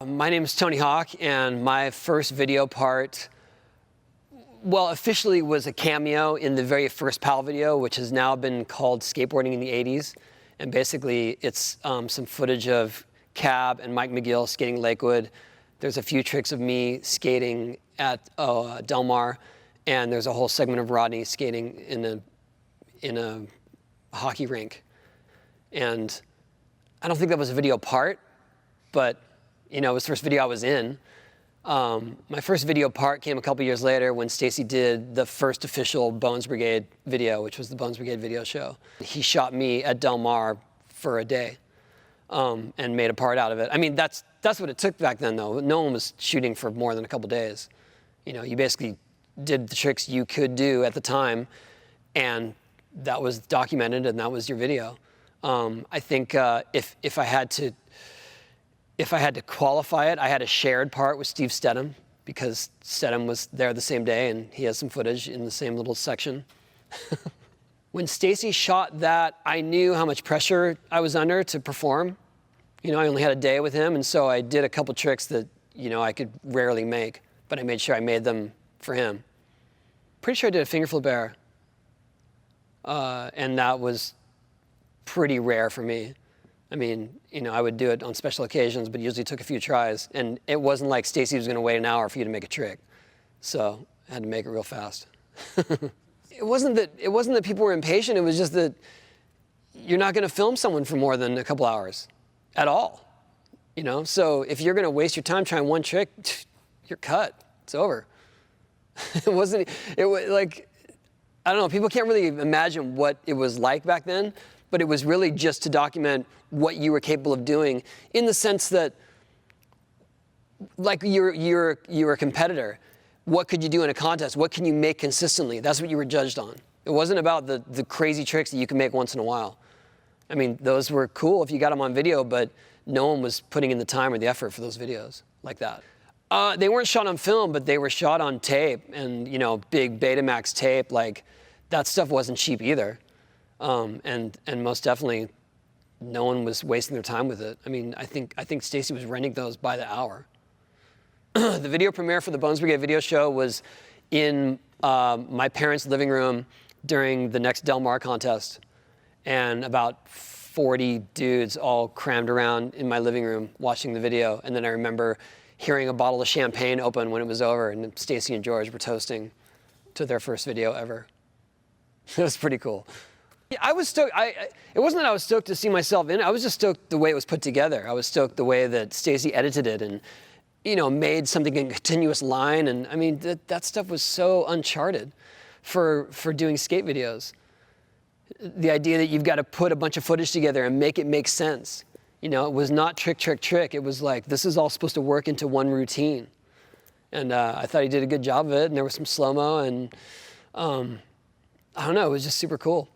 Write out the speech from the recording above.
My name is Tony Hawk, and my first video part, well, officially was a cameo in the very first Powell video, which has now been called Skateboarding in the 80s. And basically, it's some footage of Cab and Mike McGill skating Lakewood. There's a few tricks of me skating at Del Mar, and there's a whole segment of Rodney skating in a hockey rink. And I don't think that was a video part, but you know, it was the first video I was in. My first video part came a couple years later when Stacy did the first official Bones Brigade video, which was the Bones Brigade Video Show. He shot me at Del Mar for a day and made a part out of it. I mean, that's what it took back then, though. No one was shooting for more than a couple days. You know, you basically did the tricks you could do at the time, and that was documented, and that was your video. I think if I had to qualify it, I had a shared part with Steve Stedham because Stedham was there the same day and he has some footage in the same little section. When Stacy shot that, I knew how much pressure I was under to perform. You know, I only had a day with him, and so I did a couple tricks that, you know, I could rarely make, but I made sure I made them for him. Pretty sure I did a finger flip air, and that was pretty rare for me. I mean, you know, I would do it on special occasions, but it usually took a few tries. And it wasn't like Stacy was going to wait an hour for you to make a trick. So I had to make it real fast. It wasn't that people were impatient. It was just that you're not going to film someone for more than a couple hours at all. You know, so if you're going to waste your time trying one trick, you're cut. It's over. It was like, I don't know, people can't really imagine what it was like back then. But it was really just to document what you were capable of doing, in the sense that, like, you're a competitor. What could you do in a contest? What can you make consistently? That's what you were judged on. It wasn't about the crazy tricks that you can make once in a while. I mean, those were cool if you got them on video, but no one was putting in the time or the effort for those videos like that. They weren't shot on film, but they were shot on tape, and, you know, big Betamax tape. Like, that stuff wasn't cheap either. And most definitely, no one was wasting their time with it. I mean, I think Stacy was renting those by the hour. The video premiere for the Bones Brigade Video Show was in my parents' living room during the next Del Mar contest, and about 40 dudes all crammed around in my living room watching the video. And then I remember hearing a bottle of champagne open when it was over, and Stacy and George were toasting to their first video ever. It was pretty cool. Yeah, I was stoked. It wasn't that I was stoked to see myself in it. I was just stoked the way it was put together. I was stoked the way that Stacy edited it and, you know, made something in a continuous line. And I mean, that stuff was so uncharted for doing skate videos. The idea that you've got to put a bunch of footage together and make it make sense. You know, it was not trick, trick, trick. It was like, this is all supposed to work into one routine. And I thought he did a good job of it. And there was some slow-mo, and I don't know, it was just super cool.